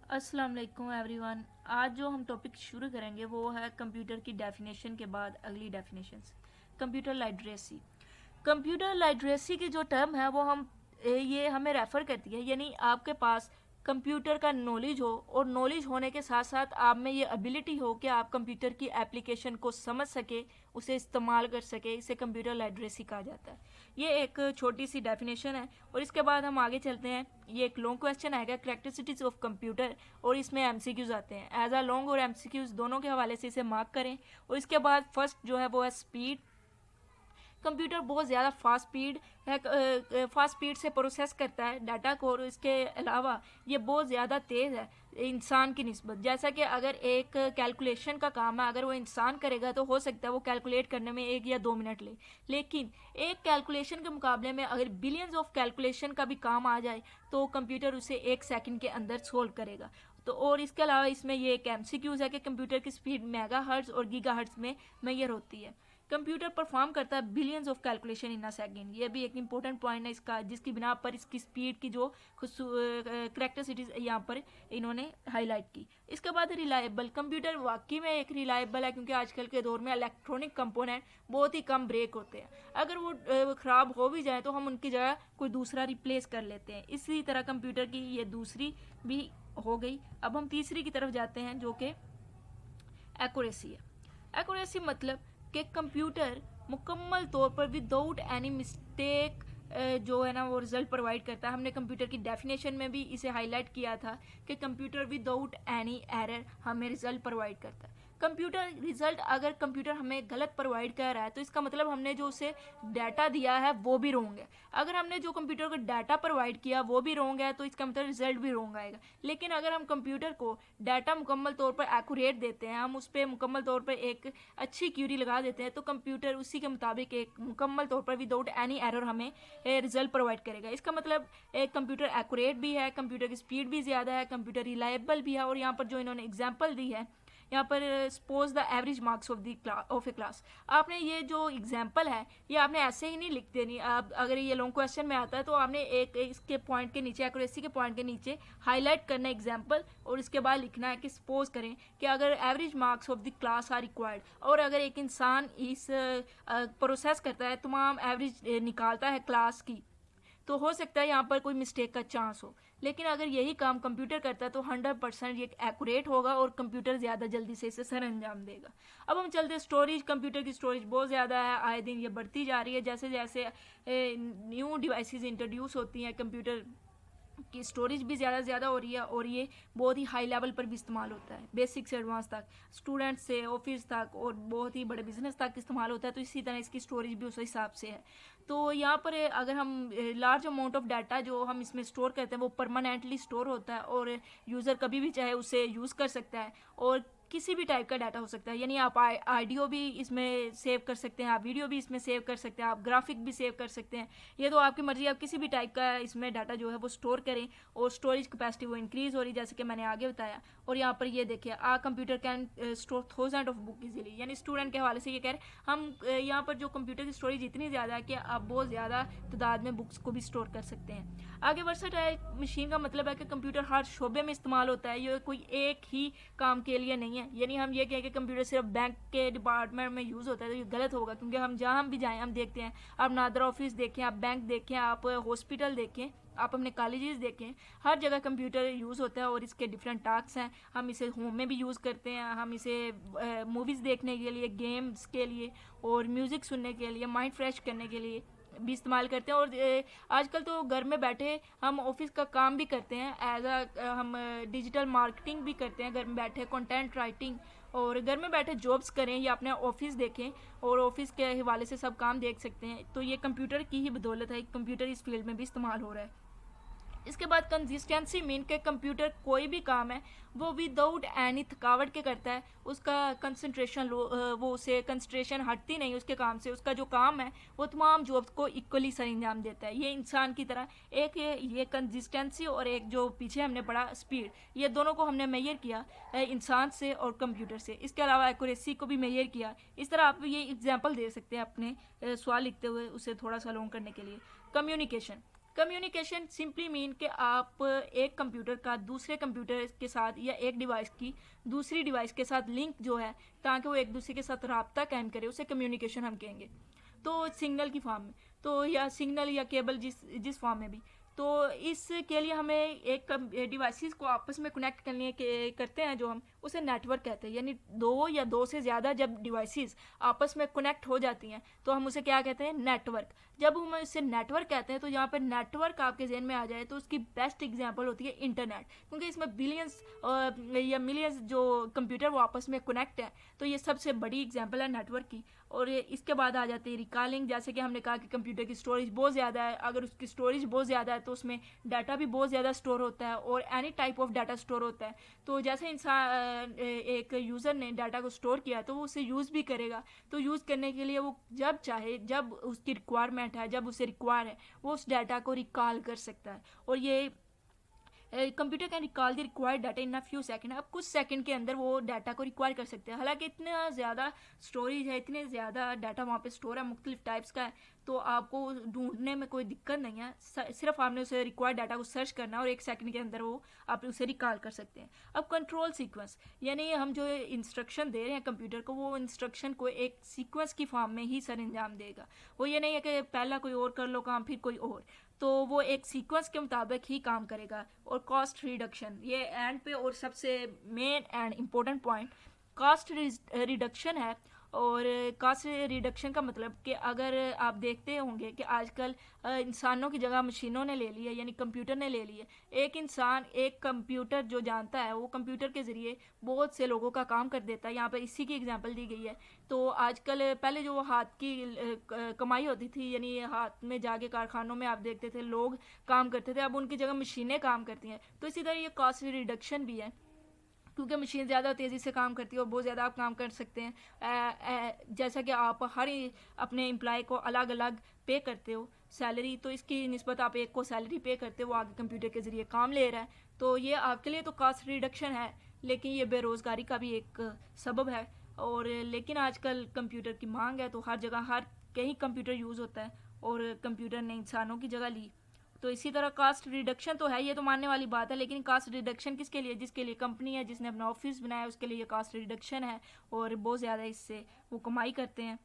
अस्सलाम वालेकुम एवरीवन। आज जो हम टॉपिक शुरू करेंगे वो है कंप्यूटर की डेफिनेशन के बाद अगली definitions. Computer literacy. Computer literacy की जो टर्म है वो ये हमें रेफ़र करती है, यानी आपके पास कंप्यूटर का नॉलेज हो और नॉलेज होने के साथ साथ आप में ये एबिलिटी हो कि आप कंप्यूटर की एप्लीकेशन को समझ सके, उसे इस्तेमाल कर सके। इसे कंप्यूटर लिटरेसी कहा जाता है। ये एक छोटी सी डेफिनेशन है और इसके बाद हम आगे चलते हैं। ये एक लॉन्ग क्वेश्चन आएगा, करेक्टरिस्टिक्स ऑफ कंप्यूटर, और इसमें एमसीक्यूज आते हैं। एज अ लॉन्ग और एमसीक्यूज दोनों के हवाले से इसे मार्क करें। और इसके बाद फर्स्ट जो है वो है स्पीड। कंप्यूटर बहुत ज़्यादा फास्ट स्पीड से प्रोसेस करता है डाटा को, और इसके अलावा ये बहुत ज़्यादा तेज़ है इंसान की निस्बत। जैसा कि अगर एक कैलकुलेशन का काम है, अगर वो इंसान करेगा तो हो सकता है वो कैलकुलेट करने में 1 या 2 मिनट ले, लेकिन एक कैलकुलेशन के मुकाबले में अगर बिलियंस ऑफ कैलकुलेशन का भी काम आ जाए तो कंप्यूटर उसे 1 सेकंड के अंदर सोल्व करेगा। तो और इसके अलावा इसमें ये एक एमसीक्यूज है कि कंप्यूटर की स्पीड मेगा हर्ट्ज और गीगा हर्ट्ज में मेजर होती है। कंप्यूटर परफॉर्म करता है billions of calculation in a second. ये भी एक इंपॉर्टेंट पॉइंट है इसका, जिसकी बिना पर इसकी स्पीड की जो करेक्टरिस्टिक्स यहाँ पर इन्होंने हाईलाइट की। इसके बाद रिलायबल। कंप्यूटर वाकई में एक रिलायबल है, क्योंकि आजकल के दौर में इलेक्ट्रॉनिक कंपोनेंट बहुत ही कम ब्रेक होते हैं। अगर वो ख़राब हो भी जाए तो हम उनकी जगह कोई दूसरा रिप्लेस कर लेते हैं। इसी तरह कंप्यूटर की ये दूसरी भी हो गई। अब हम तीसरी की तरफ जाते हैं, जो कि एक्यूरेसी है। एक्यूरेसी मतलब कि कंप्यूटर मुकम्मल तौर पर विदाउट एनी मिस्टेक जो है ना वो रिज़ल्ट प्रोवाइड करता है। हमने कंप्यूटर की डेफिनेशन में भी इसे हाईलाइट किया था कि कंप्यूटर विदाउट एनी एरर हमें रिज़ल्ट प्रोवाइड करता है। कंप्यूटर रिज़ल्ट, अगर कंप्यूटर हमें गलत प्रोवाइड कर रहा है तो इसका मतलब हमने जो उसे डाटा दिया है वो भी रोंग है। अगर हमने जो कंप्यूटर को डाटा प्रोवाइड किया वो भी रोंग है तो इसका मतलब रिज़ल्ट भी रोंग आएगा। लेकिन अगर हम कंप्यूटर को डाटा मुकम्मल तौर पर एक्यूरेट देते हैं, हम उस पर मुकम्मल तौर पर एक अच्छी क्यूरी लगा देते हैं, तो कंप्यूटर उसी के मुताबिक एक मुकम्मल तौर पर विदाउट एनी एरर हमें रिजल्ट प्रोवाइड करेगा। इसका मतलब एक कंप्यूटर एक्यूरेट भी है, कंप्यूटर की स्पीड भी ज़्यादा है, कंप्यूटर रिलायबल भी है। और यहाँ पर जो इन्होंने एग्जाम्पल दी है, यहाँ पर suppose the average marks of A class. आपने ये जो एग्जाम्पल है ये आपने ऐसे ही नहीं लिख देनी। आप अगर ये लॉन्ग क्वेश्चन में आता है तो आपने एक इसके पॉइंट के नीचे, एक्यूरेसी के पॉइंट के नीचे हाईलाइट करना है एग्जाम्पल, और इसके बाद लिखना है कि सपोज करें कि अगर average marks of the class are required, और अगर एक इंसान इस प्रोसेस करता है, तमाम एवरेज निकालता है क्लास की, तो हो सकता है यहाँ पर कोई मिस्टेक का चांस हो। लेकिन अगर यही काम कंप्यूटर करता है तो 100% ये एक्यूरेट होगा और कंप्यूटर ज़्यादा जल्दी से इसे सर अंजाम देगा। अब हम चलते हैं स्टोरेज। कंप्यूटर की स्टोरेज बहुत ज़्यादा है, आए दिन ये बढ़ती जा रही है। जैसे जैसे न्यू डिवाइसेस इंट्रोड्यूस होती हैं, कंप्यूटर की स्टोरेज भी ज़्यादा से ज़्यादा हो रही है, और ये बहुत ही हाई लेवल पर भी इस्तेमाल होता है, बेसिक से एडवांस तक, स्टूडेंट्स से ऑफिस तक और बहुत ही बड़े बिजनेस तक इस्तेमाल होता है। तो इसी तरह इसकी स्टोरेज भी उस हिसाब से है। तो यहाँ पर अगर हम लार्ज अमाउंट ऑफ डाटा जो हम इसमें स्टोर करते हैं वो परमानेंटली स्टोर होता है, और यूज़र कभी भी चाहे उसे यूज़ कर सकता है, और किसी भी टाइप का डाटा हो सकता है। यानी आप ऑडियो भी इसमें सेव कर सकते हैं, आप वीडियो भी इसमें सेव कर सकते हैं, आप ग्राफिक भी सेव कर सकते हैं। ये तो आपकी मर्जी, आप किसी भी टाइप का इसमें डाटा जो है वो स्टोर करें, और स्टोरेज कैपेसिटी वो इंक्रीज़ हो रही है, जैसे कि मैंने आगे बताया। और यहाँ पर ये देखिए, computer can store 1000 of book easily, यानी स्टूडेंट के हवाले से ये कह रहे हैं हम यहाँ पर जो कंप्यूटर की स्टोरेज इतनी ज़्यादा है कि आप बहुत ज़्यादा तादाद में बुक्स को भी स्टोर कर सकते हैं। आगे वर्सटाइल मशीन का मतलब है कि कंप्यूटर हर शोबे में इस्तेमाल होता है, ये कोई एक ही काम के लिए नहीं है। यानी हम ये कहें कि कंप्यूटर सिर्फ बैंक के डिपार्टमेंट में यूज़ होता है तो ये गलत होगा, क्योंकि हम जहाँ हम भी जाएँ हम देखते हैं, आप नादर ऑफिस देखें, आप बैंक देखें, आप हॉस्पिटल देखें, आप अपने कॉलेजेस देखें, हर जगह कंप्यूटर यूज़ होता है। और इसके डिफरेंट टास्क हैं, हम इसे होम में भी यूज़ करते हैं, हम इसे मूवीज़ देखने के लिए, गेम्स के लिए, और म्यूज़िक सुनने के लिए, माइंड फ्रेश करने के लिए भी इस्तेमाल करते हैं। और आजकल तो घर में बैठे हम ऑफिस का काम भी करते हैं, हम डिजिटल मार्केटिंग भी करते हैं घर में बैठे, कंटेंट राइटिंग, और घर में बैठे जॉब्स करें या अपने ऑफिस देखें और ऑफिस के हवाले से सब काम देख सकते हैं। तो ये कंप्यूटर की ही बदौलत है, कंप्यूटर इस फील्ड में भी इस्तेमाल हो रहा है। इसके बाद कंसिस्टेंसी मीन के कंप्यूटर कोई भी काम है वो विदाउट एनी थकावट के करता है, उसका कंसंट्रेशन वो उसे कंसंट्रेशन हटती नहीं उसके काम से, उसका जो काम है वो तमाम जॉब्स को इक्वली सर अंजाम देता है। ये इंसान की तरह एक ये कंसिस्टेंसी और एक जो पीछे हमने पढ़ा स्पीड, ये दोनों को हमने मेजर किया इंसान से और कंप्यूटर से। इसके अलावा एक्यूरेसी को भी मेजर किया। इस तरह आप ये एग्जाम्पल दे सकते हैं अपने सवाल लिखते हुए, उसे थोड़ा सा लॉन्ग करने के लिए। कम्युनिकेशन। कम्युनिकेशन सिंपली मीन कि आप एक कंप्यूटर का दूसरे कंप्यूटर के साथ या एक डिवाइस की दूसरी डिवाइस के साथ लिंक जो है ताकि वो एक दूसरे के साथ रब्ता कायम करे, उसे कम्युनिकेशन हम कहेंगे। तो सिग्नल की फॉर्म में तो या सिग्नल या केबल जिस जिस फॉर्म में भी, तो इसके लिए हमें एक डिवाइसेस को आपस में कनेक्ट करने के करते हैं जो हम उसे नेटवर्क कहते हैं। यानी दो या दो से ज़्यादा जब डिवाइसेस आपस में कनेक्ट हो जाती हैं तो हम उसे क्या कहते हैं, नेटवर्क। जब हम इसे नेटवर्क कहते हैं तो यहाँ पर नेटवर्क आपके जहन में आ जाए तो उसकी बेस्ट एग्जांपल होती है इंटरनेट, क्योंकि इसमें बिलियंस या मिलियंस जो कंप्यूटर वो आपस में कनेक्ट है, तो ये सबसे बड़ी एग्जांपल है नेटवर्क की। और इसके बाद आ जाती है रिकॉलिंग। जैसे कि हमने कहा कि कंप्यूटर की स्टोरेज बहुत ज़्यादा है, अगर उसकी स्टोरेज बहुत ज़्यादा है तो उसमें डाटा भी बहुत ज़्यादा स्टोर होता है और any type of data store होता है। तो जैसे इंसान एक यूज़र ने डाटा को स्टोर किया तो वो उसे यूज़ भी करेगा, तो यूज़ करने के लिए वो जब चाहे, जब उसकी रिक्वायरमेंट है, जब उसे रिक्वायर है, वो उस डाटा को रिकॉल कर सकता है। और ये computer can recall the required data in a few second. अब कुछ सेकंड के अंदर वो डाटा को रिक्वायर कर सकते हैं। हालांकि इतना ज़्यादा स्टोरेज है, इतने ज़्यादा डाटा वहाँ पे स्टोर है, मुख्तलिफ टाइप्स का है, तो आपको ढूंढने में कोई दिक्कत नहीं है। सिर्फ आपने उसे रिक्वायर्ड डाटा को सर्च करना है और एक सेकंड के अंदर वो आप उसे रिकॉल कर सकते हैं। अब कंट्रोल सीक्वेंस, यानी हम जो इंस्ट्रक्शन दे रहे हैं कंप्यूटर को, वो इंस्ट्रक्शन को एक सीक्वेंस की फॉर्म में ही सर अंजाम देगा। वो ये नहीं है कि पहला कोई और कर लो काम फिर कोई और, तो वो एक सीक्वेंस के मुताबिक ही काम करेगा। और कॉस्ट रिडक्शन, ये एंड पे और सबसे main and important point cost reduction है। और कॉस्ट रिडक्शन का मतलब कि अगर आप देखते होंगे कि आजकल इंसानों की जगह मशीनों ने ले ली है, यानी कंप्यूटर ने ले ली है। एक इंसान एक कंप्यूटर जो जानता है वो कंप्यूटर के ज़रिए बहुत से लोगों का काम कर देता है। यहाँ पर इसी की एग्जांपल दी गई है। तो आजकल पहले जो हाथ की कमाई होती थी, यानी हाथ में जाके कारखानों में आप देखते थे लोग काम करते थे, अब उनकी जगह मशीनें काम करती हैं। तो इसी तरह ये कॉस्ट रिडक्शन भी है, क्योंकि मशीन ज़्यादा तेज़ी से काम करती है और बहुत ज़्यादा आप काम कर सकते हैं। जैसा कि आप हर अपने एम्प्लॉय को अलग अलग पे करते हो सैलरी, तो इसकी निस्बत आप एक को सैलरी पे करते हो, वो आगे कंप्यूटर के ज़रिए काम ले रहा है, तो ये आपके लिए तो कॉस्ट रिडक्शन है। लेकिन ये बेरोज़गारी का भी एक सबब है। और लेकिन आजकल कंप्यूटर की मांग है तो हर जगह हर कहीं कंप्यूटर यूज़ होता है और कंप्यूटर ने इंसानों की जगह ली। तो इसी तरह कास्ट रिडक्शन तो है, ये तो मानने वाली बात है, लेकिन कास्ट रिडक्शन किसके लिए, जिसके लिए कंपनी है, जिसने अपना ऑफिस बनाया, उसके लिए ये कास्ट रिडक्शन है और बहुत ज़्यादा इससे वो कमाई करते हैं।